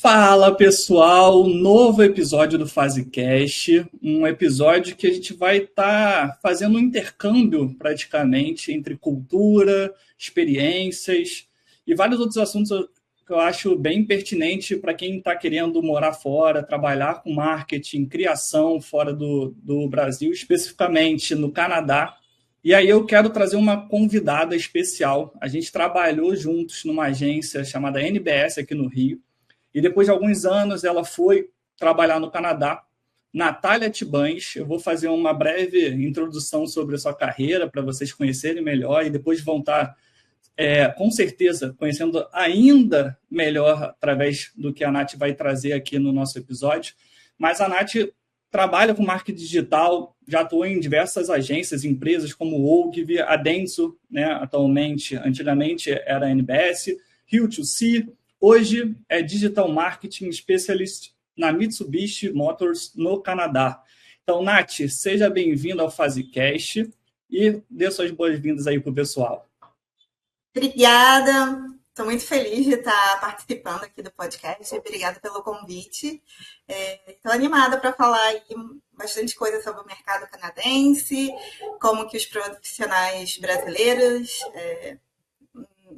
Fala pessoal, novo episódio do FaseCast, um episódio que a gente vai estar fazendo um intercâmbio praticamente entre cultura, experiências e vários outros assuntos que eu acho bem pertinente para quem está querendo morar fora, trabalhar com marketing, criação fora do Brasil, especificamente no Canadá. E aí eu quero trazer uma convidada especial. A gente trabalhou juntos numa agência chamada NBS aqui no Rio. E depois de alguns anos, ela foi trabalhar no Canadá. Natália Tibães, eu vou fazer uma breve introdução sobre a sua carreira para vocês conhecerem melhor e depois vão estar, com certeza, conhecendo ainda melhor através do que a Nath vai trazer aqui no nosso episódio. Mas a Nath trabalha com marketing digital, já atuou em diversas agências, empresas como o Ogilvy, a Dentsu, né, atualmente, antigamente era a NBS, Rio2C. Hoje é Digital Marketing Specialist na Mitsubishi Motors, no Canadá. Então, Nath, seja bem-vinda ao FaseCast e dê suas boas-vindas aí para o pessoal. Obrigada, estou muito feliz de estar participando aqui do podcast. Obrigada pelo convite. Estou animada para falar aí bastante coisa sobre o mercado canadense, como que os profissionais brasileiros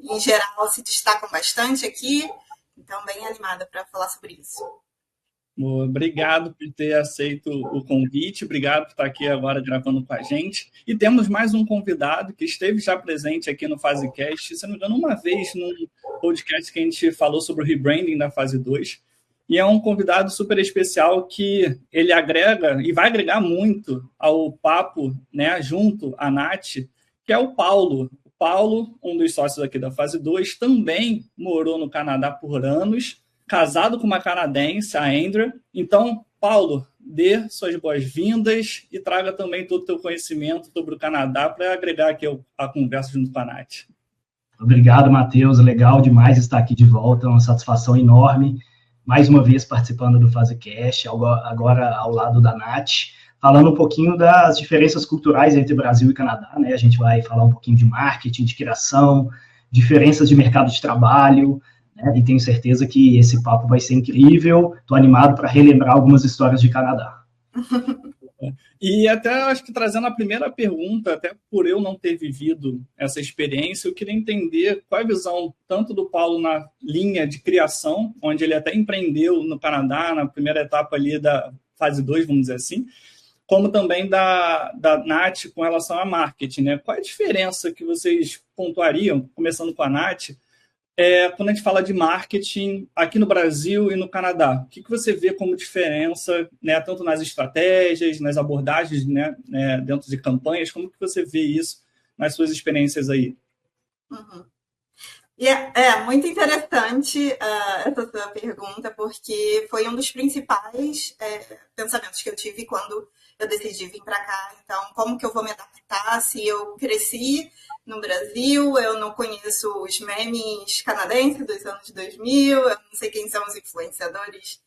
em geral, se destacam bastante aqui. Então, bem animada para falar sobre isso. Obrigado por ter aceito o convite. Obrigado por estar aqui agora gravando com a gente. E temos mais um convidado que esteve já presente aqui no FaseCast, se não me engano, uma vez num podcast que a gente falou sobre o rebranding da Fase 2. E é um convidado super especial que ele agrega e vai agregar muito ao papo, né, junto à Nath, que é o Paulo. Paulo, um dos sócios aqui da Fase 2, também morou no Canadá por anos, casado com uma canadense, a Andrea. Então, Paulo, dê suas boas-vindas e traga também todo o teu conhecimento sobre o Canadá para agregar aqui a conversa junto com a Nath. Obrigado, Matheus. Legal demais estar aqui de volta, uma satisfação enorme. Mais uma vez participando do FaseCast, agora ao lado da Nath, falando um pouquinho das diferenças culturais entre Brasil e Canadá, né? A gente vai falar um pouquinho de marketing, de criação, diferenças de mercado de trabalho, né? E tenho certeza que esse papo vai ser incrível. Estou animado para relembrar algumas histórias de Canadá. E até acho que trazendo a primeira pergunta, até por eu não ter vivido essa experiência, eu queria entender qual é a visão tanto do Paulo na linha de criação, onde ele até empreendeu no Canadá, na primeira etapa ali da Fase 2, vamos dizer assim, como também da Nath com relação a marketing, né? Qual é a diferença que vocês pontuariam, começando com a Nath, quando a gente fala de marketing aqui no Brasil e no Canadá? O que você vê como diferença, né, tanto nas estratégias, nas abordagens, né, dentro de campanhas? Como que você vê isso nas suas experiências aí? Uhum. E é muito interessante essa sua pergunta, porque foi um dos principais pensamentos que eu tive quando eu decidi vir para cá. Então, como que eu vou me adaptar se eu cresci no Brasil, eu não conheço os memes canadenses dos anos 2000, eu não sei quem são os influenciadores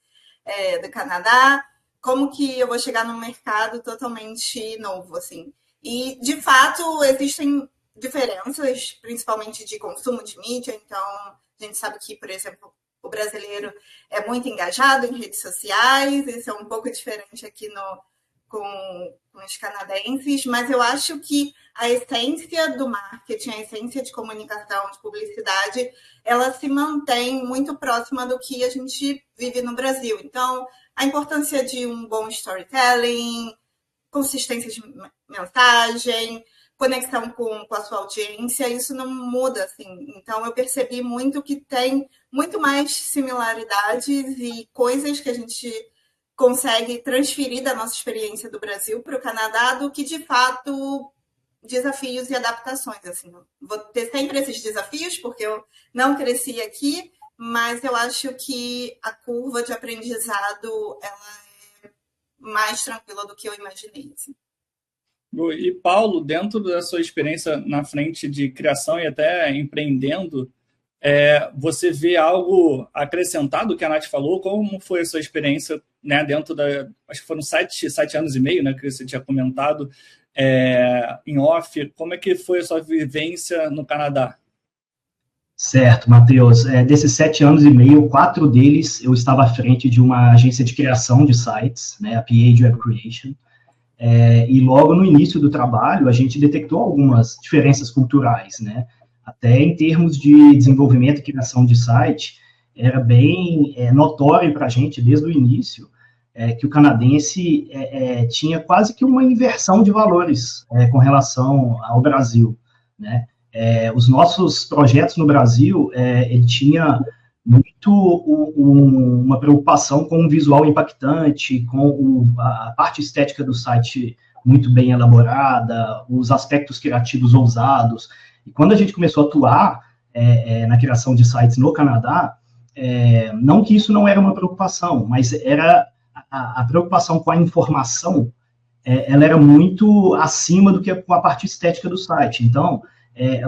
do Canadá, como que eu vou chegar num mercado totalmente novo, assim. E, de fato, existem diferenças, principalmente de consumo de mídia. Então, a gente sabe que, por exemplo, o brasileiro é muito engajado em redes sociais, isso é um pouco diferente aqui com os canadenses, mas eu acho que a essência do marketing, a essência de comunicação, de publicidade, ela se mantém muito próxima do que a gente vive no Brasil. Então, a importância de um bom storytelling, consistência de mensagem, conexão com a sua audiência, isso não muda, assim. Então, eu percebi muito que tem muito mais similaridades e coisas que a gente consegue transferir da nossa experiência do Brasil para o Canadá do que, de fato, desafios e adaptações. Assim. Vou ter sempre esses desafios, porque eu não cresci aqui, mas eu acho que a curva de aprendizado ela é mais tranquila do que eu imaginei. Assim. E, Paulo, dentro da sua experiência na frente de criação e até empreendendo, você vê algo acrescentado que a Nath falou? Como foi a sua experiência, né, dentro da... Acho que foram 7 anos e meio, né, que você tinha comentado. em off, como é que foi a sua vivência no Canadá? Certo, Matheus. Desses 7 anos e meio, 4 deles eu estava à frente de uma agência de criação de sites, né, a PH Web Creation. E logo no início do trabalho, a gente detectou algumas diferenças culturais, né? Até em termos de desenvolvimento e criação de site, era bem notório para a gente, desde o início, que o canadense tinha quase que uma inversão de valores com relação ao Brasil, né? Os nossos projetos no Brasil, ele tinha muito uma preocupação com um visual impactante, com a parte estética do site muito bem elaborada, os aspectos criativos ousados. E quando a gente começou a atuar na criação de sites no Canadá, não que isso não era uma preocupação, mas era a preocupação com a informação, ela era muito acima do que com a parte estética do site. Então,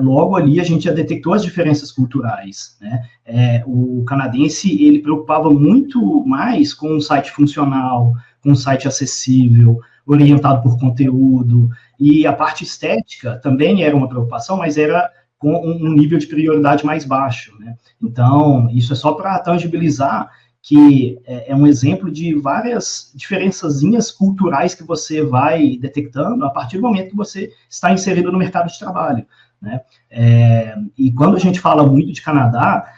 logo ali a gente já detectou as diferenças culturais, né? O canadense, ele preocupava muito mais com um site funcional, com um site acessível, orientado por conteúdo, e a parte estética também era uma preocupação, mas era com um nível de prioridade mais baixo, né? Então, isso é só para tangibilizar que é um exemplo de várias diferençazinhas culturais que você vai detectando a partir do momento que você está inserido no mercado de trabalho, né? E quando a gente fala muito de Canadá,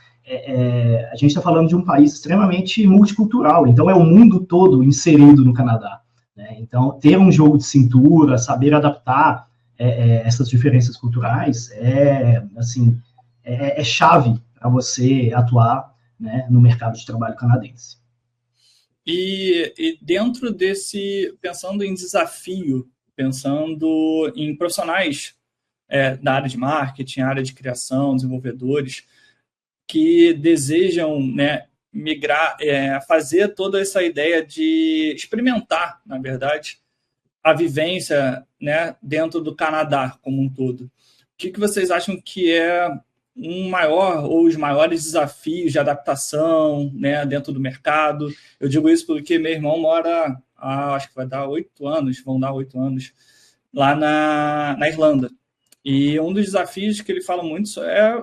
a gente está falando de um país extremamente multicultural, então é o mundo todo inserido no Canadá, né? Então, ter um jogo de cintura, saber adaptar essas diferenças culturais assim, chave para você atuar, né, no mercado de trabalho canadense. E dentro desse, pensando em desafio, pensando em profissionais da área de marketing, área de criação, desenvolvedores, que desejam, né, migrar, fazer toda essa ideia de experimentar, na verdade, a vivência, né, dentro do Canadá como um todo. O que vocês acham que é um maior ou os maiores desafios de adaptação, né, dentro do mercado? Eu digo isso porque meu irmão mora, acho que vão dar 8 anos, lá na Irlanda. E um dos desafios que ele fala muito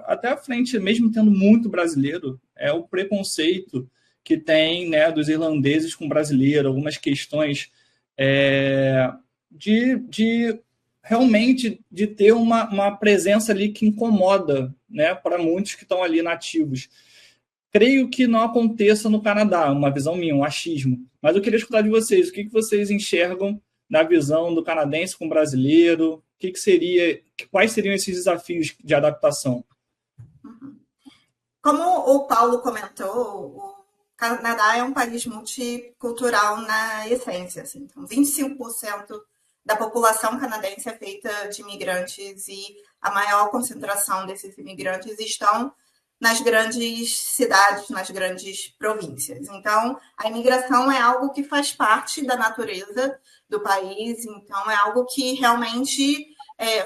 até à frente, mesmo tendo muito brasileiro, é o preconceito que tem, né, dos irlandeses com brasileiro, algumas questões de realmente de ter uma presença ali que incomoda, né, para muitos que estão ali nativos. Creio que não aconteça no Canadá, uma visão minha, um achismo. Mas eu queria escutar de vocês, o que vocês enxergam na visão do canadense com o brasileiro? Quais seriam esses desafios de adaptação? Como o Paulo comentou, o Canadá é um país multicultural na essência. Assim. Então, 25% da população canadense é feita de imigrantes e a maior concentração desses imigrantes estão nas grandes cidades, nas grandes províncias. Então, a imigração é algo que faz parte da natureza do país, então é algo que realmente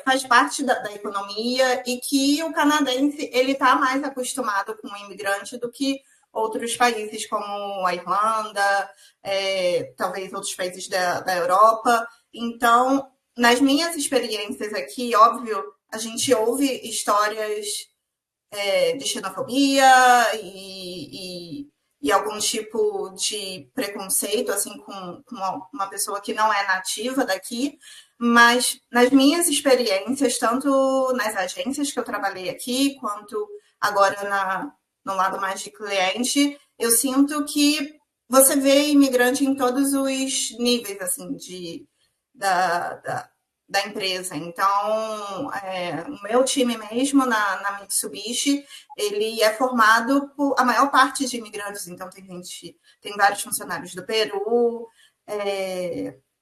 faz parte da economia e que o canadense ele está mais acostumado com o imigrante do que outros países como a Irlanda, talvez outros países da Europa. Então, nas minhas experiências aqui, óbvio, a gente ouve histórias de xenofobia e algum tipo de preconceito assim com uma pessoa que não é nativa daqui, mas nas minhas experiências, tanto nas agências que eu trabalhei aqui, quanto agora no lado mais de cliente, eu sinto que você vê imigrante em todos os níveis assim da empresa. Então, o meu time mesmo na Mitsubishi, ele é formado por a maior parte de imigrantes. Então, tem vários funcionários do Peru,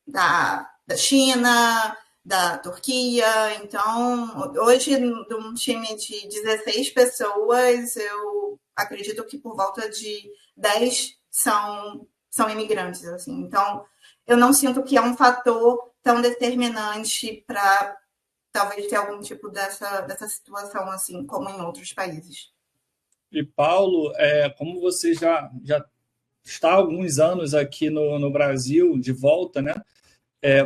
da China, da Turquia. Então, hoje, de um time de 16 pessoas, eu acredito que por volta de 10 são imigrantes. Assim. Então, eu não sinto que é um fator tão determinante para talvez ter algum tipo dessa situação, assim, como em outros países. E, Paulo, como você já está há alguns anos aqui no Brasil, de volta, né?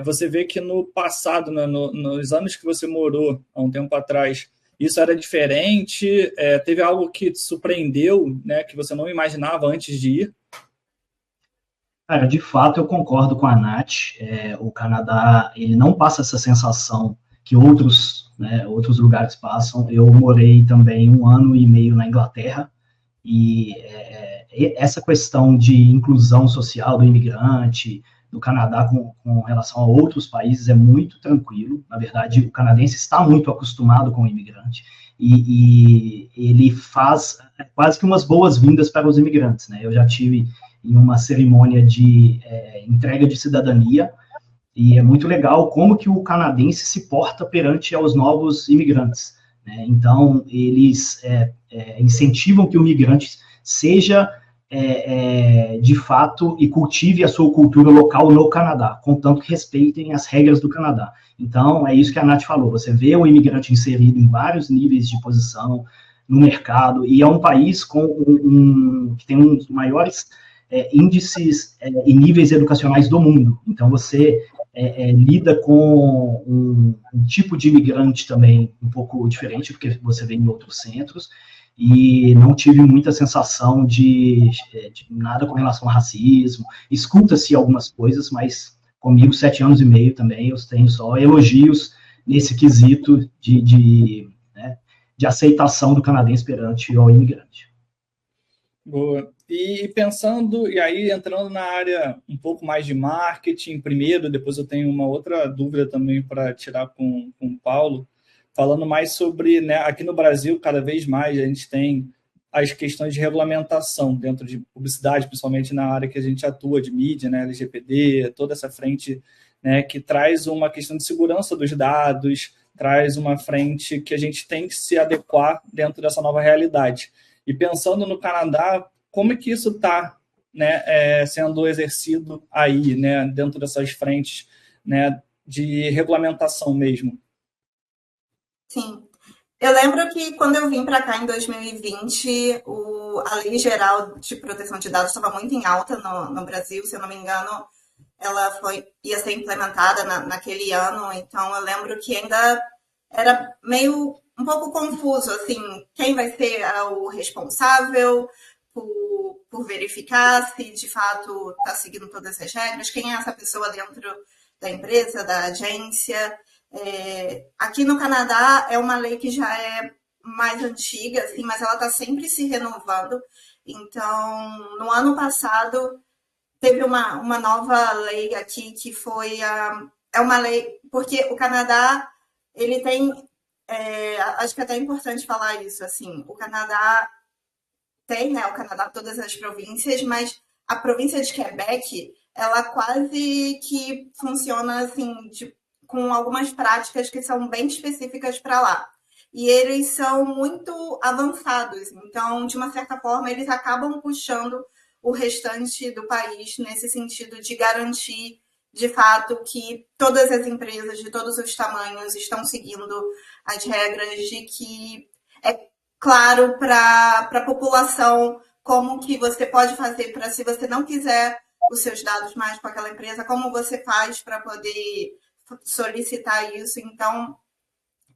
você vê que no passado, né, nos anos que você morou, há um tempo atrás, isso era diferente? Teve algo que te surpreendeu, né, que você não imaginava antes de ir? Cara, de fato, eu concordo com a Nath. O Canadá, ele não passa essa sensação que outros lugares passam. Eu morei também 1 ano e meio na Inglaterra, e essa questão de inclusão social do imigrante, do Canadá com relação a outros países é muito tranquilo. Na verdade, o canadense está muito acostumado com o imigrante, e ele faz quase que umas boas-vindas para os imigrantes, né? Eu já tive em uma cerimônia de entrega de cidadania, e é muito legal como que o canadense se porta perante aos novos imigrantes, né? Então, eles incentivam que o migrante seja, de fato, e cultive a sua cultura local no Canadá, contanto que respeitem as regras do Canadá. Então, é isso que a Nath falou, você vê o imigrante inserido em vários níveis de posição no mercado, e é um país que tem um dos maiores índices e níveis educacionais do mundo. Então, você lida com um tipo de imigrante também um pouco diferente, porque você vê em outros centros, e não tive muita sensação de nada com relação a racismo. Escuta-se algumas coisas, mas comigo, 7 anos e meio também, eu tenho só elogios nesse quesito de aceitação do canadense perante o imigrante. Boa. E pensando, e aí entrando na área um pouco mais de marketing primeiro, depois eu tenho uma outra dúvida também para tirar com o Paulo, falando mais sobre, né, aqui no Brasil, cada vez mais a gente tem as questões de regulamentação dentro de publicidade, principalmente na área que a gente atua de mídia, né, LGPD, toda essa frente, né, que traz uma questão de segurança dos dados, traz uma frente que a gente tem que se adequar dentro dessa nova realidade. E pensando no Canadá, como é que isso está, né, sendo exercido aí, né, dentro dessas frentes, né, de regulamentação mesmo? Sim. Eu lembro que quando eu vim para cá em 2020, a Lei Geral de Proteção de Dados estava muito em alta no Brasil, se eu não me engano, ela ia ser implementada naquele ano, então eu lembro que ainda era meio um pouco confuso, assim, quem vai ser o responsável por verificar se de fato está seguindo todas as regras, quem é essa pessoa dentro da empresa, da agência. Aqui no Canadá é uma lei que já é mais antiga, assim, mas ela está sempre se renovando. Então, no ano passado, teve uma nova lei aqui que foi é uma lei, porque o Canadá, ele tem, acho que é até importante falar isso, assim, o Canadá tem, né, o Canadá, todas as províncias, mas a província de Quebec, ela quase que funciona, assim, com algumas práticas que são bem específicas para lá. E eles são muito avançados, então, de uma certa forma, eles acabam puxando o restante do país nesse sentido de garantir, de fato, que todas as empresas de todos os tamanhos estão seguindo as regras, de que é claro para a população como que você pode fazer para, se você não quiser os seus dados mais com aquela empresa, como você faz para poder solicitar isso. Então,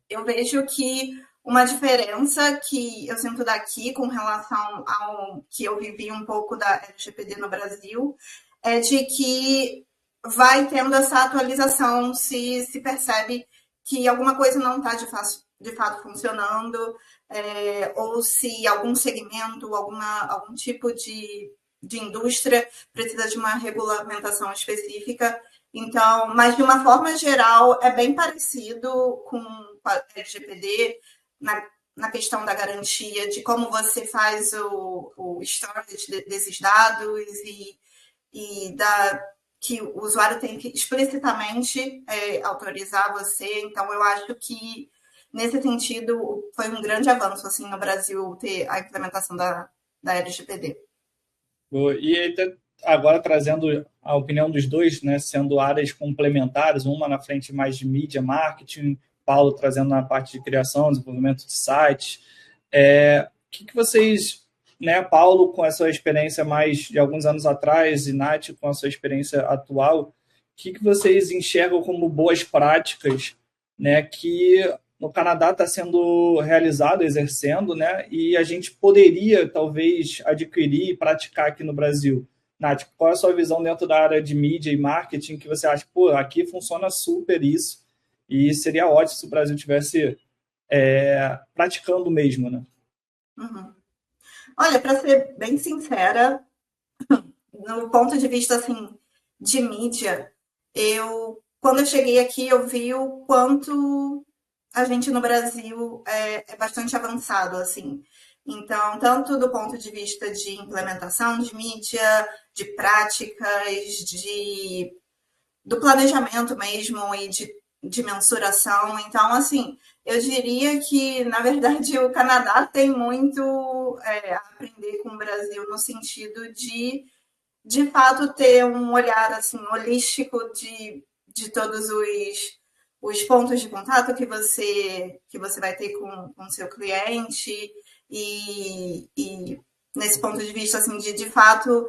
eu vejo que uma diferença que eu sinto daqui com relação ao que eu vivi um pouco da LGPD no Brasil é de que vai tendo essa atualização, se percebe que alguma coisa não está de fato funcionando, ou se algum segmento, algum tipo de indústria precisa de uma regulamentação específica. Então, mas de uma forma geral, é bem parecido com a LGPD na questão da garantia, de como você faz o storage desses dados e que o usuário tem que explicitamente autorizar você. Então, eu acho que, nesse sentido, foi um grande avanço assim, no Brasil ter a implementação da LGPD. E agora trazendo a opinião dos dois, né, sendo áreas complementares, uma na frente mais de mídia, marketing, Paulo trazendo na parte de criação, desenvolvimento de sites. O que vocês, né, Paulo, com a sua experiência mais de alguns anos atrás, e Nath, com a sua experiência atual, que vocês enxergam como boas práticas, né, que no Canadá está sendo realizado, exercendo, né, e a gente poderia, talvez, adquirir e praticar aqui no Brasil? Nath, qual é a sua visão dentro da área de mídia e marketing que você acha, pô, aqui funciona super isso, e seria ótimo se o Brasil tivesse praticando mesmo, né? Uhum. Olha, para ser bem sincera, no ponto de vista assim de mídia, quando eu cheguei aqui eu vi o quanto a gente no Brasil é bastante avançado assim. Então, tanto do ponto de vista de implementação de mídia, de práticas, do planejamento mesmo e de mensuração. Então, assim, eu diria que, na verdade, o Canadá tem muito a aprender com o Brasil no sentido de fato, ter um olhar assim, holístico de todos os pontos de contato que você vai ter com o seu cliente e nesse ponto de vista assim, de fato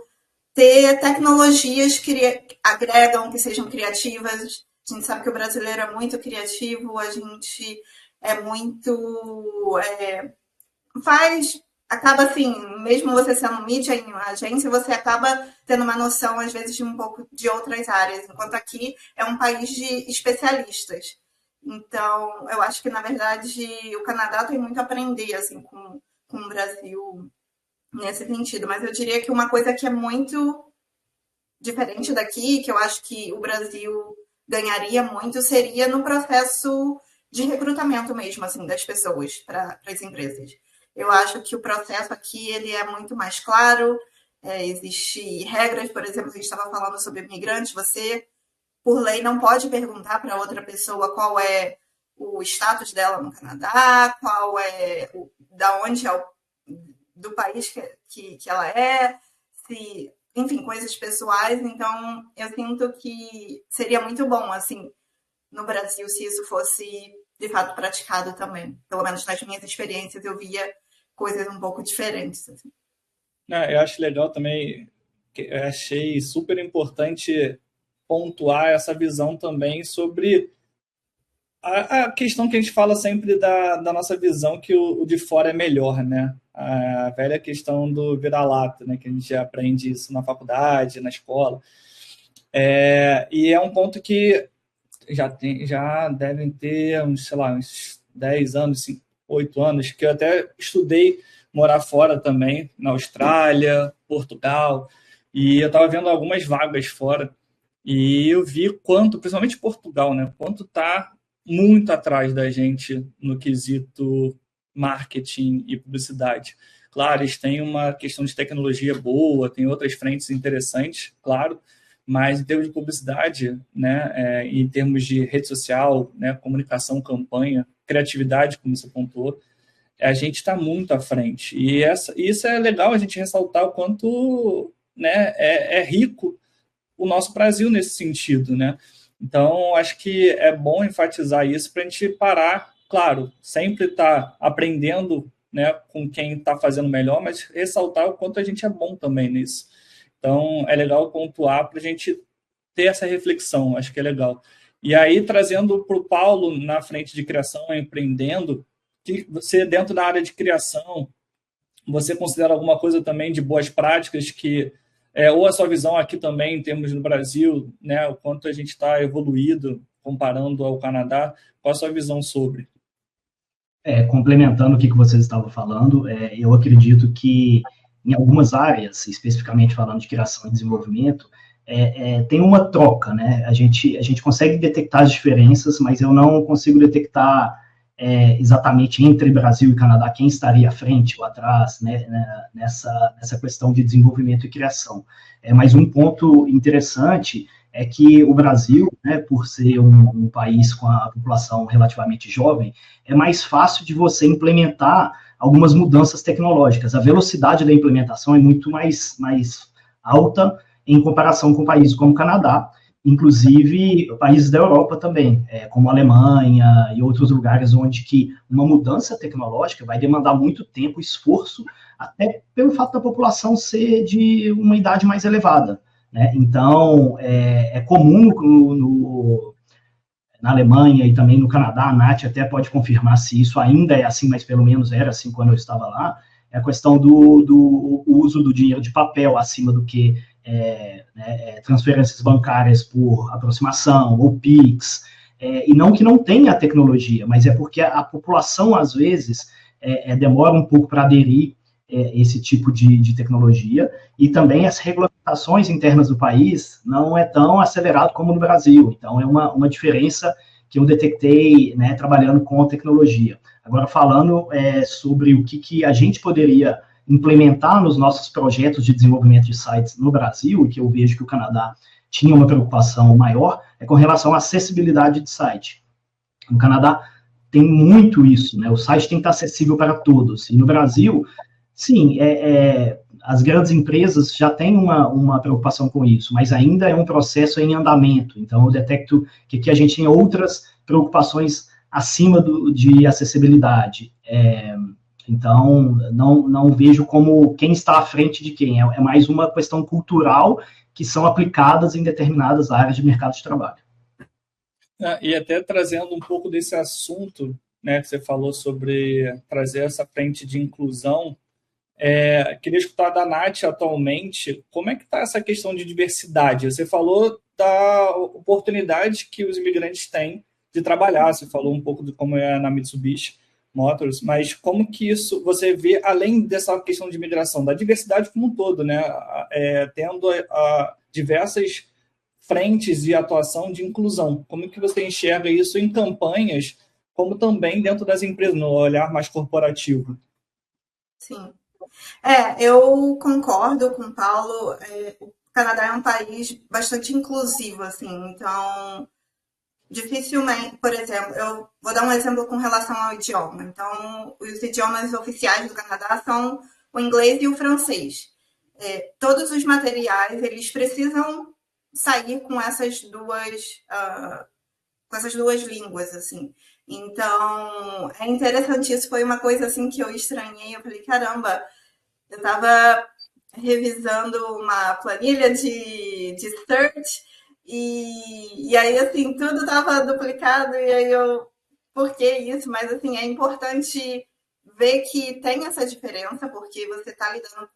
ter tecnologias que agregam, que sejam criativas. A gente sabe que o brasileiro é muito criativo, a gente é muito acaba assim, mesmo você sendo mídia em uma agência, você acaba tendo uma noção, às vezes, de um pouco de outras áreas, enquanto aqui é um país de especialistas. Então, eu acho que, na verdade, o Canadá tem muito a aprender, assim, com o Brasil nesse sentido. Mas eu diria que uma coisa que é muito diferente daqui, que eu acho que o Brasil ganharia muito, seria no processo de recrutamento mesmo, assim, das pessoas para as empresas. Eu acho que o processo aqui ele é muito mais claro, existem regras, por exemplo, a gente estava falando sobre imigrantes, você, por lei, não pode perguntar para outra pessoa qual é o status dela no Canadá, qual é, da onde é do país que ela é, se, enfim, coisas pessoais. Então, eu sinto que seria muito bom, assim, no Brasil, se isso fosse, de fato, praticado também. Pelo menos nas minhas experiências, eu via coisas um pouco diferentes. Assim. Eu acho legal também, eu achei super importante pontuar essa visão também sobre a questão que a gente fala sempre da nossa visão que o de fora é melhor, né? A velha questão do vira-lata, né? Que a gente aprende isso na faculdade, na escola. E é um ponto que já devem ter uns 10 anos, 8 anos, que eu até estudei morar fora também, na Austrália, Portugal, e eu estava vendo algumas vagas fora, e eu vi quanto, principalmente Portugal, né, quanto está muito atrás da gente no quesito marketing e publicidade. Claro, eles têm uma questão de tecnologia boa, tem outras frentes interessantes, claro, mas em termos de publicidade, né, em termos de rede social, né, comunicação, campanha, criatividade, como você pontuou, a gente está muito à frente. E isso é legal a gente ressaltar o quanto, né, é rico o nosso Brasil nesse sentido, né? Então, acho que é bom enfatizar isso para a gente parar, claro, sempre estar aprendendo, né, com quem está fazendo melhor, mas ressaltar o quanto a gente é bom também nisso. Então, é legal pontuar para a gente ter essa reflexão, acho que é legal. E aí, trazendo para o Paulo na frente de criação, empreendendo, que você, dentro da área de criação, você considera alguma coisa também de boas práticas que, ou a sua visão aqui também, em termos no Brasil, né, o quanto a gente está evoluído comparando ao Canadá, qual a sua visão sobre? Complementando o que vocês estavam falando, eu acredito que em algumas áreas, especificamente falando de criação e desenvolvimento, tem uma troca, né? A gente consegue detectar as diferenças, mas eu não consigo detectar exatamente entre Brasil e Canadá quem estaria à frente ou atrás, né, nessa questão de desenvolvimento e criação. Mas um ponto interessante é que o Brasil, né, por ser um país com a população relativamente jovem, é mais fácil de você implementar algumas mudanças tecnológicas. A velocidade da implementação é muito mais alta em comparação com países como o Canadá, inclusive países da Europa também, como a Alemanha e outros lugares onde que uma mudança tecnológica vai demandar muito tempo e esforço, até pelo fato da população ser de uma idade mais elevada. né? Então, é comum na Alemanha e também no Canadá, a Nath até pode confirmar se isso ainda é assim, mas pelo menos era assim quando eu estava lá, é a questão do uso do dinheiro de papel acima do que transferências bancárias por aproximação ou PIX, e não que não tenha tecnologia, mas é porque a população, às vezes, demora um pouco para aderir esse tipo de tecnologia, e também as regulamentações internas do país não é tão acelerado como no Brasil. Então, é uma diferença que eu detectei, né, trabalhando com a tecnologia. Agora, falando sobre o que a gente poderia implementar nos nossos projetos de desenvolvimento de sites no Brasil, e que eu vejo que o Canadá tinha uma preocupação maior, é com relação à acessibilidade de site. No Canadá tem muito isso, né? O site tem que estar acessível para todos. E no Brasil, sim, as grandes empresas já têm uma preocupação com isso, mas ainda é um processo em andamento. Então, eu detecto que aqui a gente tem outras preocupações acima de acessibilidade. Então, não vejo como quem está à frente de quem. É mais uma questão cultural que são aplicadas em determinadas áreas de mercado de trabalho. E até trazendo um pouco desse assunto, né, que você falou sobre trazer essa frente de inclusão, queria escutar da Nath atualmente, como é que está essa questão de diversidade? Você falou da oportunidade que os imigrantes têm de trabalhar, você falou um pouco de como é na Mitsubishi Motors, mas como que isso você vê, além dessa questão de imigração, da diversidade como um todo, né? Tendo diversas frentes de atuação de inclusão. Como que você enxerga isso em campanhas, como também dentro das empresas, no olhar mais corporativo? Sim. Eu concordo com o Paulo. O Canadá é um país bastante inclusivo, assim, então dificilmente, por exemplo, eu vou dar um exemplo com relação ao idioma. Então, os idiomas oficiais do Canadá são o inglês e o francês. Todos os materiais, eles precisam sair com essas duas línguas, assim. Então, é interessante, isso foi uma coisa assim que eu estranhei, eu falei, caramba, eu estava revisando uma planilha de search e aí, assim, tudo estava duplicado e aí por que isso? Mas, assim, é importante ver que tem essa diferença, porque você está lidando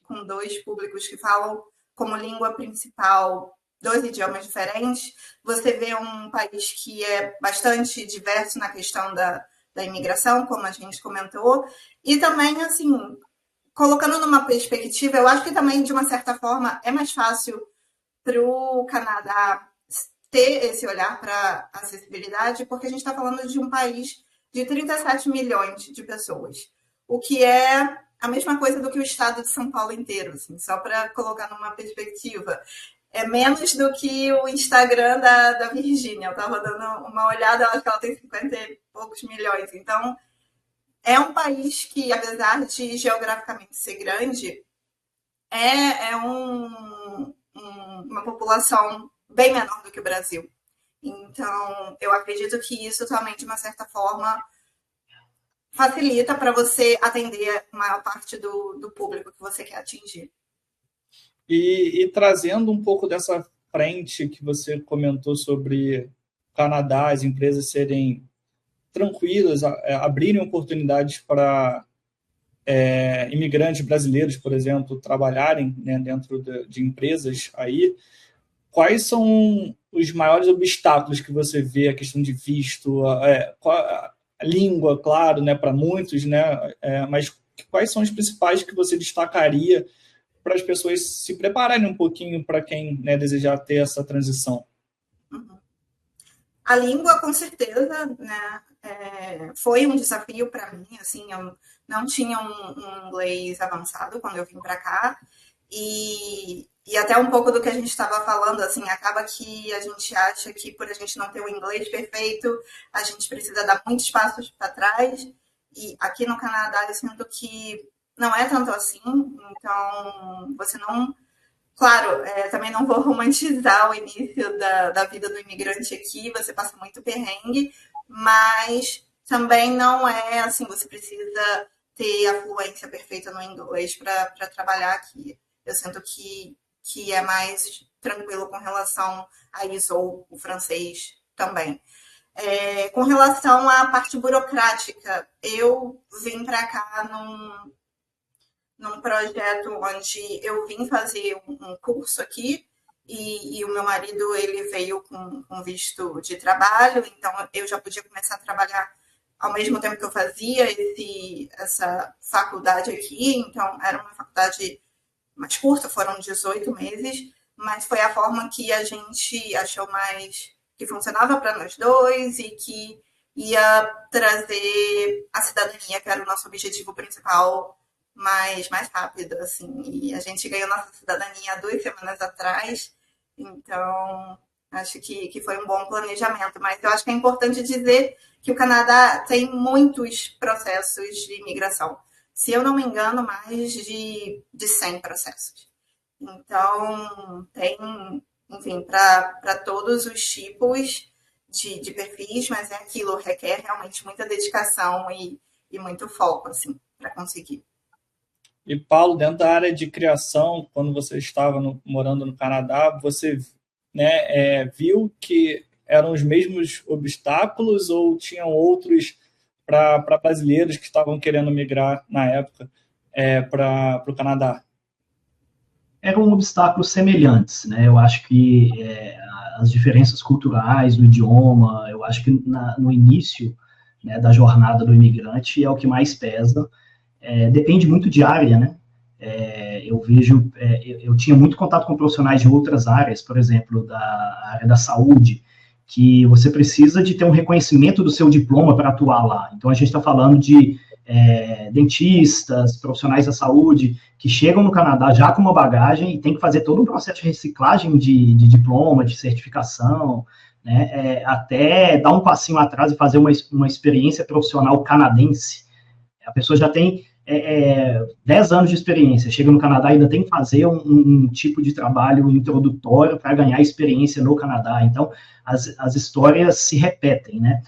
com dois públicos que falam como língua principal dois idiomas diferentes. Você vê um país que é bastante diverso na questão da imigração, como a gente comentou, e também, assim, colocando numa perspectiva, eu acho que também, de uma certa forma, é mais fácil para o Canadá ter esse olhar para acessibilidade, porque a gente está falando de um país de 37 milhões de pessoas, o que é a mesma coisa do que o estado de São Paulo inteiro, assim, só para colocar numa perspectiva. É menos do que o Instagram da Virgínia. Eu estava dando uma olhada, eu acho que ela tem 50 e poucos milhões. Então, é um país que, apesar de geograficamente ser grande, uma população bem menor do que o Brasil. Então, eu acredito que isso também, de uma certa forma, facilita para você atender a maior parte do público que você quer atingir. E trazendo um pouco dessa frente que você comentou sobre o Canadá, as empresas serem tranquilas, abrirem oportunidades para imigrantes brasileiros, por exemplo, trabalharem, né, dentro de empresas aí, quais são os maiores obstáculos que você vê, a questão de visto, a língua, claro, né, para muitos, né, mas quais são os principais que você destacaria para as pessoas se prepararem um pouquinho para quem, né, desejar ter essa transição? A língua, com certeza, né, foi um desafio para mim. Assim, eu não tinha um inglês avançado quando eu vim para cá. E até um pouco do que a gente estava falando, assim, acaba que a gente acha que por a gente não ter o inglês perfeito, a gente precisa dar muitos passos para trás. E aqui no Canadá eu sinto que não é tanto assim. Então, você não. Claro, também não vou romantizar o início da vida do imigrante aqui, você passa muito perrengue, mas também não é assim, você precisa ter a fluência perfeita no inglês para trabalhar aqui. Eu sinto que que é mais tranquilo com relação a isso, ou o francês também. Com relação à parte burocrática, eu vim para cá num projeto onde eu vim fazer um curso aqui, e o meu marido ele veio com visto de trabalho, então eu já podia começar a trabalhar ao mesmo tempo que eu fazia essa faculdade aqui. Então era uma faculdade mais curta, foram 18 meses, mas foi a forma que a gente achou mais que funcionava para nós dois e que ia trazer a cidadania, que era o nosso objetivo principal, mais rápido, assim. E a gente ganhou nossa cidadania 2 semanas atrás, então acho que foi um bom planejamento. Mas eu acho que é importante dizer que o Canadá tem muitos processos de imigração. Se eu não me engano, mais de 100 processos. Então, tem, enfim, para todos os tipos de perfis, mas aquilo requer realmente muita dedicação e muito foco, assim, para conseguir. E, Paulo, dentro da área de criação, quando você estava morando no Canadá, você viu que eram os mesmos obstáculos ou tinham outros para brasileiros que estavam querendo migrar na época para o Canadá? Eram obstáculos semelhantes, né? Eu acho que as diferenças culturais do idioma, eu acho que no início, né, da jornada do imigrante é o que mais pesa. Depende muito de área, né? Eu vejo, eu tinha muito contato com profissionais de outras áreas, por exemplo, da área da saúde, que você precisa de ter um reconhecimento do seu diploma para atuar lá. Então, a gente está falando de dentistas, profissionais da saúde, que chegam no Canadá já com uma bagagem e tem que fazer todo um processo de reciclagem de diploma, de certificação, né, até dar um passinho atrás e fazer uma experiência profissional canadense. A pessoa já tem 10 anos de experiência, chega no Canadá e ainda tem que fazer um tipo de trabalho introdutório para ganhar experiência no Canadá. Então, as histórias se repetem, né?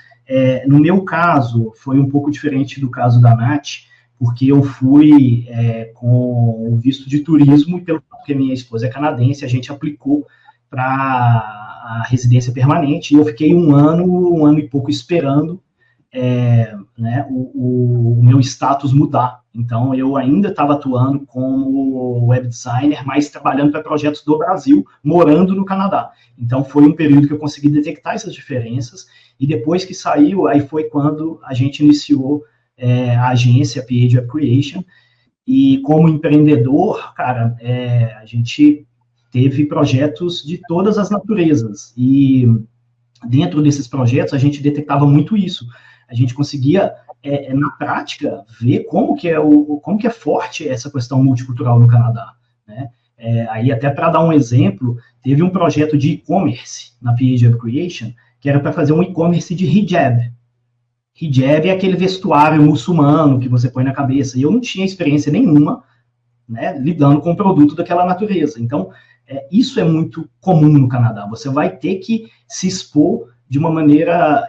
No meu caso, foi um pouco diferente do caso da Nath, porque eu fui com o visto de turismo, e pelo que minha esposa é canadense, a gente aplicou para a residência permanente, e eu fiquei um ano e pouco esperando né, o meu status mudar. Então, eu ainda estava atuando como web designer, mas trabalhando para projetos do Brasil, morando no Canadá. Então, foi um período que eu consegui detectar essas diferenças, e depois que saiu, aí foi quando a gente iniciou a agência PH Web Creation, e como empreendedor, cara, a gente teve projetos de todas as naturezas, e dentro desses projetos a gente detectava muito isso. A gente conseguia, na prática, ver como que é forte essa questão multicultural no Canadá, né? Aí, até para dar um exemplo, teve um projeto de e-commerce na PH Web Creation, que era para fazer um e-commerce de hijab. Hijab é aquele vestuário muçulmano que você põe na cabeça, e eu não tinha experiência nenhuma, né, lidando com um produto daquela natureza. Então, isso é muito comum no Canadá. Você vai ter que se expor de uma maneira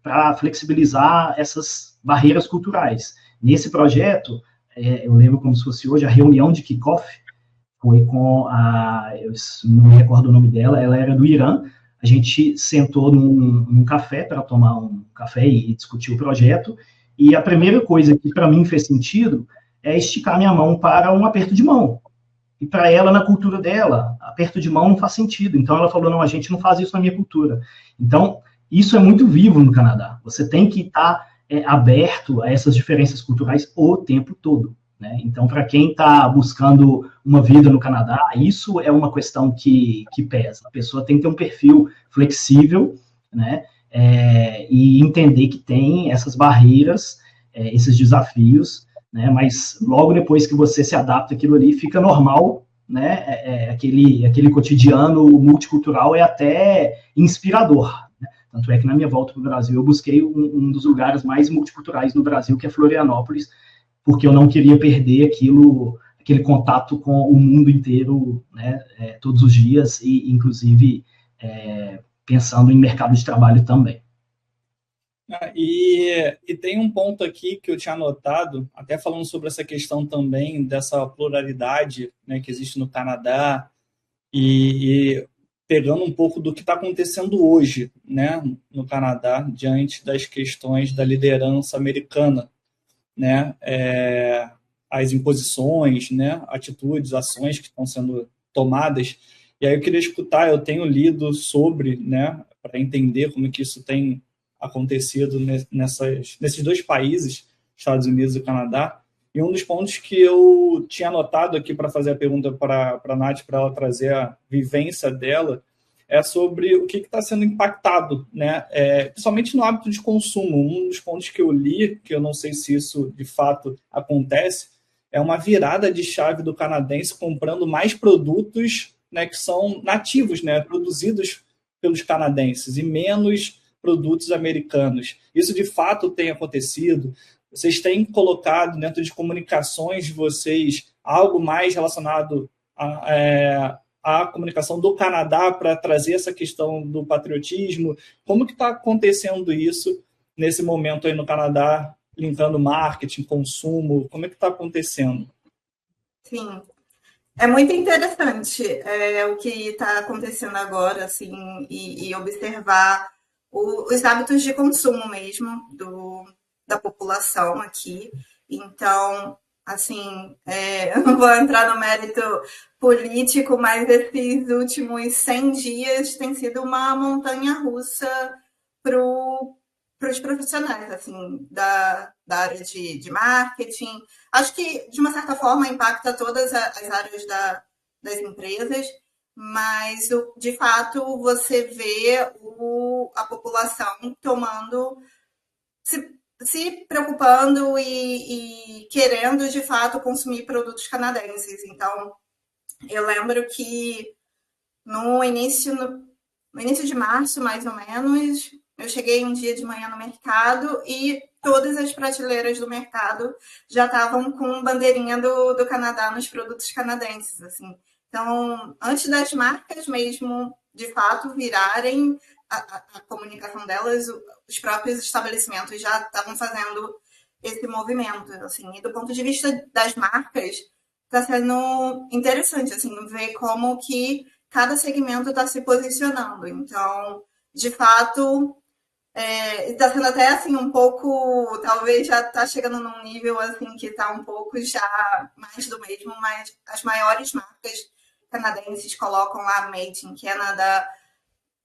para flexibilizar essas barreiras culturais. Nesse projeto, eu lembro como se fosse hoje, a reunião de kickoff foi com eu não me recordo o nome dela, ela era do Irã. A gente sentou num café para tomar um café e discutir o projeto, e a primeira coisa que para mim fez sentido é esticar minha mão para um aperto de mão. E para ela, na cultura dela, aperto de mão não faz sentido. Então ela falou, não, a gente não faz isso na minha cultura. Então, isso é muito vivo no Canadá. Você tem que estar aberto a essas diferenças culturais o tempo todo, né? Então, para quem está buscando uma vida no Canadá, isso é uma questão que pesa. A pessoa tem que ter um perfil flexível, né? E entender que tem essas barreiras, esses desafios, né? Mas logo depois que você se adapta àquilo ali, fica normal, né? Aquele cotidiano multicultural é até inspirador, né? Tanto é que na minha volta para o Brasil, eu busquei um dos lugares mais multiculturais no Brasil, que é Florianópolis, porque eu não queria perder aquele contato com o mundo inteiro, né, todos os dias, e inclusive pensando em mercado de trabalho também. E tem um ponto aqui que eu tinha anotado, até falando sobre essa questão também dessa pluralidade, né, que existe no Canadá, e pegando um pouco do que está acontecendo hoje, né, no Canadá, diante das questões da liderança americana, né, as imposições, né, atitudes, ações que estão sendo tomadas. E aí eu queria escutar, eu tenho lido sobre, né, para entender como que isso tem acontecido nesses dois países, Estados Unidos e Canadá. E um dos pontos que eu tinha anotado aqui para fazer a pergunta para a Nath, para ela trazer a vivência dela, é sobre o que está sendo impactado, né? Principalmente no hábito de consumo. Um dos pontos que eu li, que eu não sei se isso de fato acontece, é uma virada de chave do canadense comprando mais produtos, né, que são nativos, né, produzidos pelos canadenses, e menos produtos americanos. Isso de fato tem acontecido. Vocês têm colocado dentro de comunicações de vocês algo mais relacionado a comunicação do Canadá para trazer essa questão do patriotismo? Como que está acontecendo isso nesse momento aí no Canadá, linkando marketing, consumo? Como é que está acontecendo? Sim, é muito interessante o que está acontecendo agora, assim, e observar os hábitos de consumo mesmo da população aqui. Então, assim, eu não vou entrar no mérito político, mas esses últimos 100 dias tem sido uma montanha-russa para os profissionais, assim, da área de marketing. Acho que, de uma certa forma, impacta todas as áreas das empresas, mas, de fato, você vê a população tomando, se preocupando e querendo, de fato, consumir produtos canadenses. Então, eu lembro que no início de março, mais ou menos, eu cheguei um dia de manhã no mercado e todas as prateleiras do mercado já estavam com bandeirinha do Canadá nos produtos canadenses, assim. Então, antes das marcas mesmo, de fato, virarem a comunicação delas, os próprios estabelecimentos já estavam fazendo esse movimento, assim. E do ponto de vista das marcas, está sendo interessante, assim, ver como que cada segmento está se posicionando. Então, de fato, está sendo até assim um pouco, talvez já está chegando num nível assim que está um pouco já mais do mesmo, mas as maiores marcas canadenses colocam lá Made in Canada,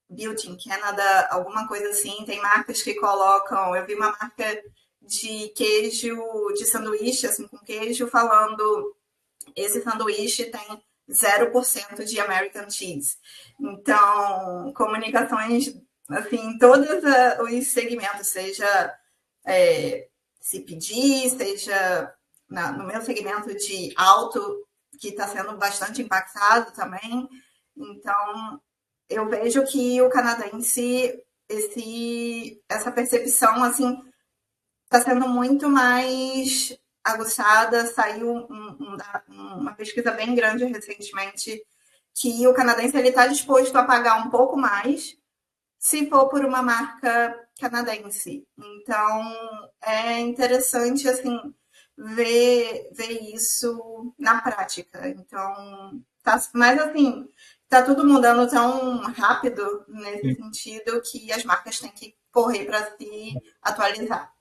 Built in Canada, alguma coisa assim. Tem marcas que colocam, eu vi uma marca de queijo, de sanduíche, assim, com queijo, falando esse sanduíche tem 0% de American Cheese. Então, comunicações, assim, em todos os segmentos, seja CPG, seja no meu segmento de auto, que está sendo bastante impactado também. Então, eu vejo que o canadense, essa percepção, assim, está sendo muito mais aguçada. Saiu uma pesquisa bem grande recentemente que o canadense está disposto a pagar um pouco mais se for por uma marca canadense. Então, é interessante, assim, ver isso na prática. Então, mas assim, está tudo mudando tão rápido nesse sentido que as marcas têm que correr para se atualizar.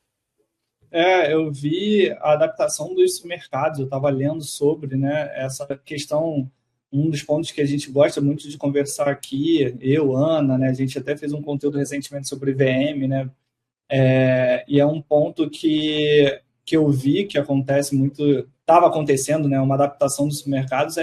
Eu vi a adaptação dos supermercados, eu estava lendo sobre, né, essa questão, um dos pontos que a gente gosta muito de conversar aqui, eu, Ana, né, a gente até fez um conteúdo recentemente sobre VM, né, e é um ponto que eu vi que acontece muito, estava acontecendo, né, uma adaptação dos supermercados,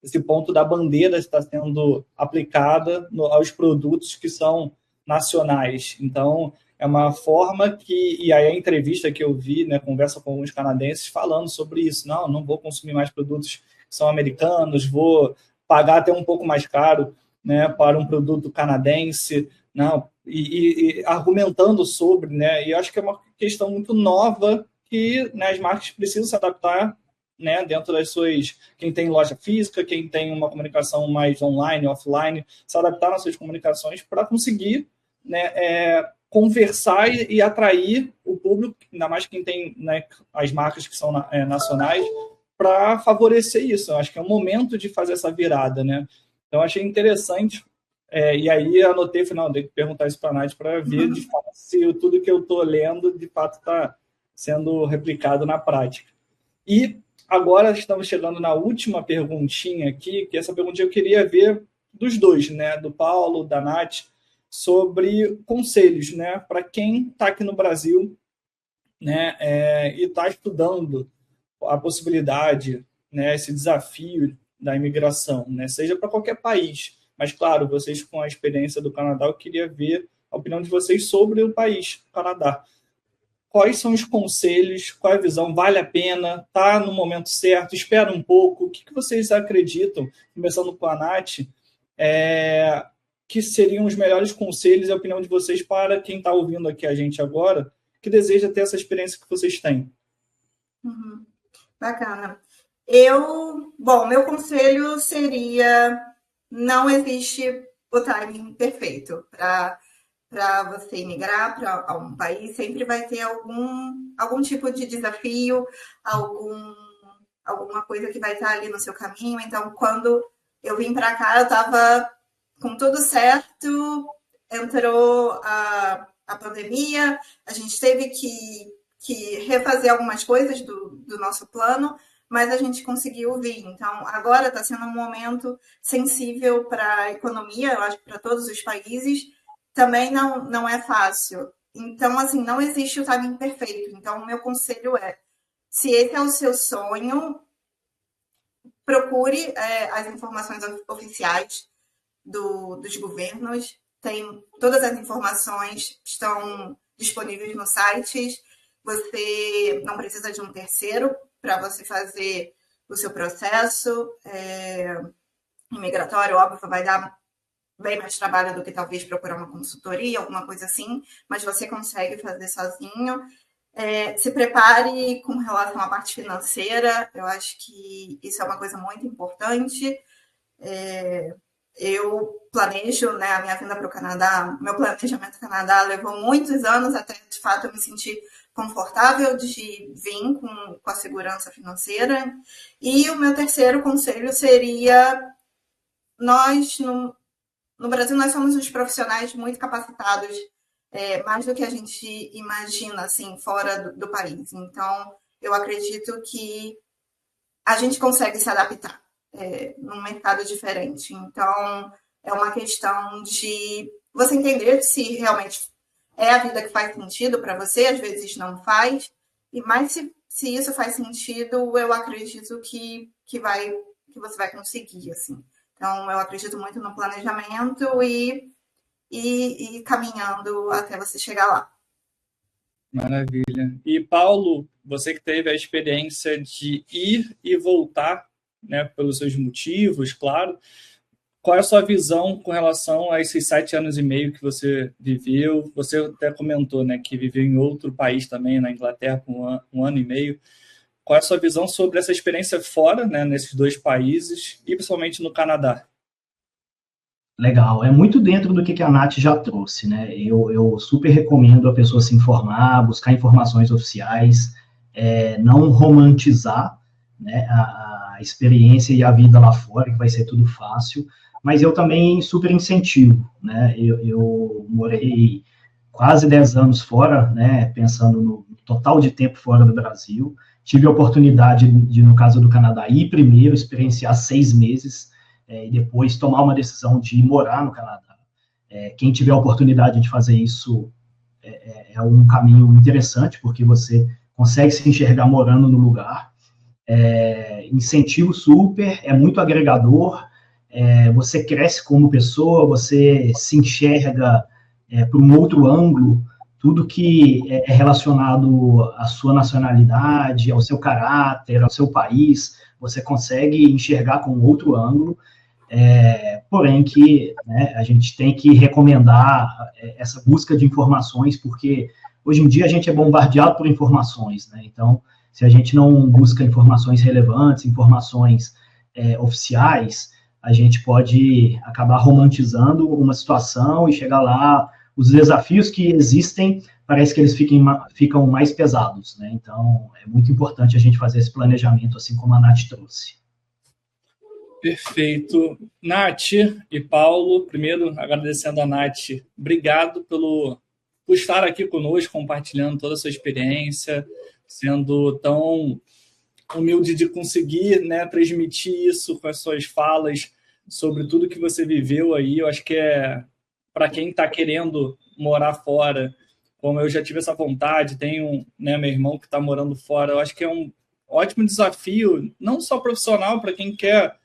esse ponto da bandeira está sendo aplicada aos produtos que são nacionais. Então, é uma forma que, e aí a entrevista que eu vi, né, conversa com alguns canadenses falando sobre isso, não vou consumir mais produtos que são americanos, vou pagar até um pouco mais caro, né, para um produto canadense, não, e argumentando sobre, né, e acho que é uma questão muito nova que, né, as marcas precisam se adaptar, né, dentro das suas, quem tem loja física, quem tem uma comunicação mais online, offline, se adaptar nas suas comunicações para conseguir, né, conversar e atrair o público, ainda mais quem tem, né, as marcas que são nacionais, para favorecer isso. Eu acho que é o momento de fazer essa virada, né? Então, achei interessante. E aí, anotei, falei, não, tenho que perguntar isso para a Nath para ver, de fato, se tudo que eu estou lendo, de fato, está sendo replicado na prática. E agora estamos chegando na última perguntinha aqui, que essa perguntinha eu queria ver dos dois, né? Do Paulo, da Nath, sobre conselhos, né? Para quem está aqui no Brasil, né? E está estudando a possibilidade, né? Esse desafio da imigração, né? Seja para qualquer país. Mas, claro, vocês com a experiência do Canadá, eu queria ver a opinião de vocês sobre o país, o Canadá. Quais são os conselhos? Qual é a visão? Vale a pena? Está no momento certo? Espera um pouco? O que vocês acreditam, começando com a Nath, que seriam os melhores conselhos e a opinião de vocês para quem está ouvindo aqui a gente agora, que deseja ter essa experiência que vocês têm? Bacana. Meu conselho seria: não existe o timing perfeito para você imigrar para um país. Sempre vai ter algum tipo de desafio, alguma coisa que vai estar ali no seu caminho. Então, quando eu vim para cá, eu estava com tudo certo, entrou a pandemia, a gente teve que refazer algumas coisas do nosso plano, mas a gente conseguiu vir. Então, agora está sendo um momento sensível para a economia, eu acho que para todos os países. Também não é fácil. Então, assim, não existe o timing perfeito. Então, o meu conselho é: se esse é o seu sonho, procure as informações oficiais dos governos. Todas as informações estão disponíveis nos sites. Você não precisa de um terceiro para você fazer o seu processo imigratório. Óbvio, vai dar bem mais trabalho do que talvez procurar uma consultoria, alguma coisa assim, mas você consegue fazer sozinho. Se prepare com relação à parte financeira. Eu acho que isso é uma coisa muito importante. Eu planejo, né, a minha vinda para o Canadá. Meu planejamento no Canadá levou muitos anos até, de fato, eu me sentir confortável de vir com a segurança financeira. E o meu terceiro conselho seria: no Brasil, nós somos uns profissionais muito capacitados, mais do que a gente imagina, assim, fora do país. Então, eu acredito que a gente consegue se adaptar num mercado diferente. Então, é uma questão de você entender se realmente é a vida que faz sentido para você, às vezes não faz, mas se isso faz sentido, eu acredito que você vai conseguir, assim. Então, eu acredito muito no planejamento e caminhando até você chegar lá. Maravilha. E, Paulo, você que teve a experiência de ir e voltar, né, pelos seus motivos, claro, qual é a sua visão com relação a esses 7 anos e meio que você viveu? Você até comentou, né, que viveu em outro país também, na Inglaterra, por um ano e meio. Qual é a sua visão sobre essa experiência fora, né, nesses 2 países, e principalmente no Canadá? Legal, é muito dentro do que a Nath já trouxe, né? Eu super recomendo a pessoa se informar, buscar informações oficiais, não romantizar, né, a experiência e a vida lá fora, que vai ser tudo fácil, mas eu também super incentivo, né? Eu morei quase 10 anos fora, né, pensando no total de tempo fora do Brasil. Tive a oportunidade de, no caso do Canadá, ir primeiro, experienciar 6 meses, e depois tomar uma decisão de ir morar no Canadá. Quem tiver a oportunidade de fazer isso é um caminho interessante, porque você consegue se enxergar morando no lugar. Incentivo super, é muito agregador, você cresce como pessoa, você se enxerga por um outro ângulo, tudo que é relacionado à sua nacionalidade, ao seu caráter, ao seu país, você consegue enxergar com outro ângulo, porém que, né, a gente tem que recomendar essa busca de informações, porque hoje em dia a gente é bombardeado por informações, né? Então, se a gente não busca informações relevantes, informações oficiais, a gente pode acabar romantizando uma situação e chegar lá os desafios que existem, parece que eles ficam mais pesados, né? Então, é muito importante a gente fazer esse planejamento, assim como a Nath trouxe. Perfeito. Nath e Paulo, primeiro agradecendo a Nath, obrigado por estar aqui conosco, compartilhando toda a sua experiência, sendo tão humilde de conseguir, né, transmitir isso com as suas falas sobre tudo que você viveu aí. Eu acho que para quem está querendo morar fora, como eu já tive essa vontade, tenho, né, meu irmão que está morando fora, eu acho que é um ótimo desafio, não só profissional, para quem quer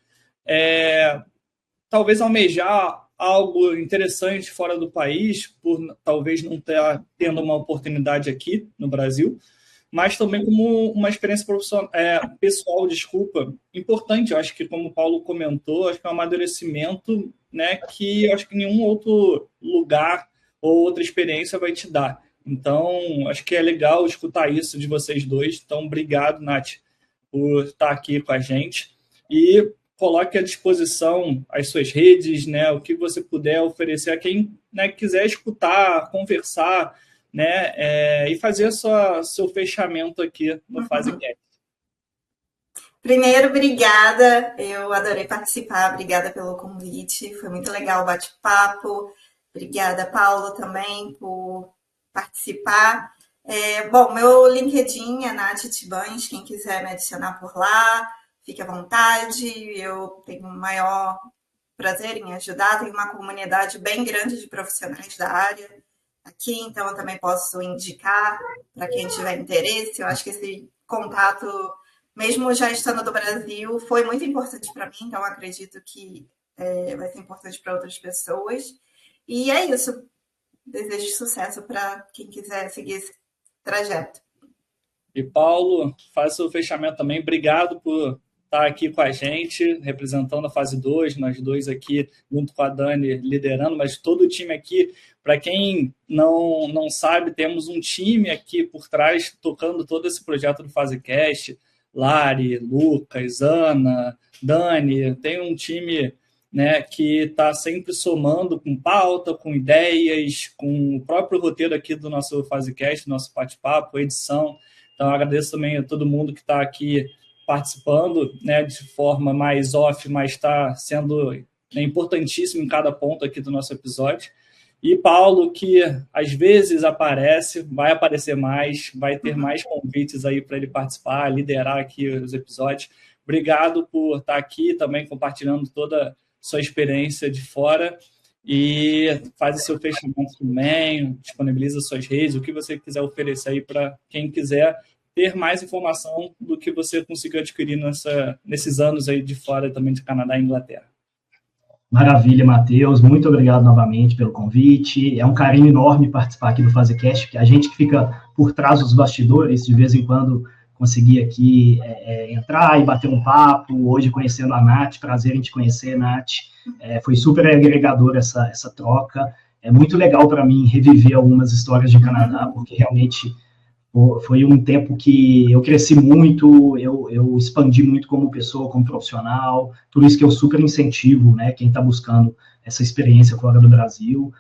talvez almejar algo interessante fora do país, por talvez não estar tendo uma oportunidade aqui no Brasil, mas também como uma experiência pessoal, importante. Eu acho que, como o Paulo comentou, acho que é um amadurecimento, né, que eu acho que nenhum outro lugar ou outra experiência vai te dar. Então, acho que é legal escutar isso de vocês dois. Então, obrigado, Nath, por estar aqui com a gente. E coloque à disposição as suas redes, né, o que você puder oferecer a quem, né, quiser escutar, conversar, né, e fazer seu fechamento aqui no FaseCast. Primeiro, obrigada, eu adorei participar, obrigada pelo convite, foi muito legal o bate-papo, obrigada, Paulo, também, por participar. Bom, meu LinkedIn é Nath Tibães, quem quiser me adicionar por lá, fique à vontade, eu tenho o maior prazer em ajudar, tenho uma comunidade bem grande de profissionais da área aqui, então eu também posso indicar para quem tiver interesse. Eu acho que esse contato, mesmo já estando no Brasil, foi muito importante para mim, então acredito que vai ser importante para outras pessoas. E é isso. Desejo sucesso para quem quiser seguir esse trajeto. E Paulo, faça o fechamento também. Obrigado por estar aqui com a gente, representando a fase 2, nós dois aqui, junto com a Dani, liderando, mas todo o time aqui, para quem não sabe, temos um time aqui por trás, tocando todo esse projeto do FaseCast, Lari, Lucas, Ana, Dani, tem um time, né, que está sempre somando com pauta, com ideias, com o próprio roteiro aqui do nosso FaseCast, nosso bate-papo, edição. Então, agradeço também a todo mundo que está aqui participando, né, de forma mais off, mas está sendo, né, importantíssimo em cada ponto aqui do nosso episódio. E Paulo, que às vezes aparece, vai aparecer mais, vai ter mais convites aí para ele participar, liderar aqui os episódios. Obrigado por estar aqui também compartilhando toda a sua experiência de fora. E faz o seu fechamento também, disponibiliza suas redes, o que você quiser oferecer aí para quem quiser ter mais informação do que você conseguiu adquirir nesses anos aí de fora, também de Canadá e Inglaterra. Maravilha, Matheus. Muito obrigado novamente pelo convite. É um carinho enorme participar aqui do FaseCast, que a gente que fica por trás dos bastidores, de vez em quando conseguir aqui entrar e bater um papo. Hoje, conhecendo a Nath, prazer em te conhecer, Nath. Foi super agregador essa troca. É muito legal para mim reviver algumas histórias de Canadá, porque realmente foi um tempo que eu cresci muito, eu expandi muito como pessoa, como profissional, por isso que eu super incentivo, né, quem está buscando essa experiência fora do Brasil.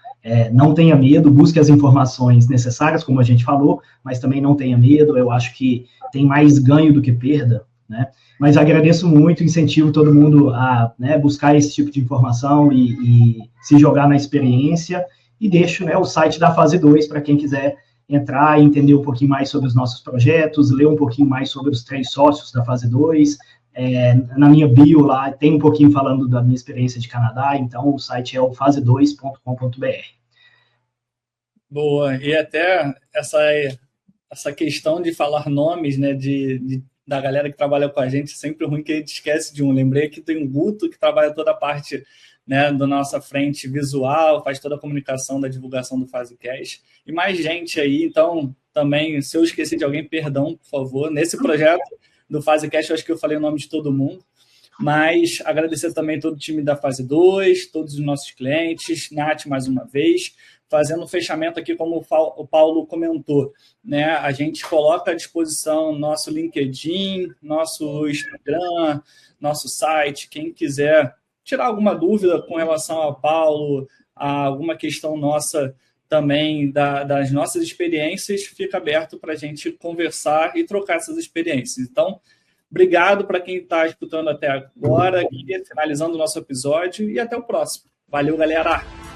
Não tenha medo, busque as informações necessárias, como a gente falou, mas também não tenha medo, eu acho que tem mais ganho do que perda, né? Mas agradeço muito, incentivo todo mundo a, né, buscar esse tipo de informação e se jogar na experiência, e deixo, né, o site da Fase 2 para quem quiser entrar e entender um pouquinho mais sobre os nossos projetos, ler um pouquinho mais sobre os 3 sócios da Fase 2. Na minha bio lá tem um pouquinho falando da minha experiência de Canadá, então o site é o fase2.com.br. Boa, e até essa questão de falar nomes, né, da galera que trabalha com a gente, é sempre ruim que a gente esquece de um. Lembrei que tem o Guto, que trabalha toda a parte, né, da nossa frente visual, faz toda a comunicação da divulgação do FaseCast, e mais gente aí. Então, também, se eu esqueci de alguém, perdão, por favor. Nesse projeto do FaseCast, eu acho que eu falei o nome de todo mundo, mas agradecer também todo o time da Fase 2, todos os nossos clientes, Nath, mais uma vez, fazendo um fechamento aqui, como o Paulo comentou, né? A gente coloca à disposição nosso LinkedIn, nosso Instagram, nosso site. Quem quiser tirar alguma dúvida com relação ao Paulo, a alguma questão nossa também das nossas experiências, fica aberto para a gente conversar e trocar essas experiências. Então, obrigado para quem está escutando até agora, aqui, finalizando o nosso episódio, e até o próximo. Valeu, galera!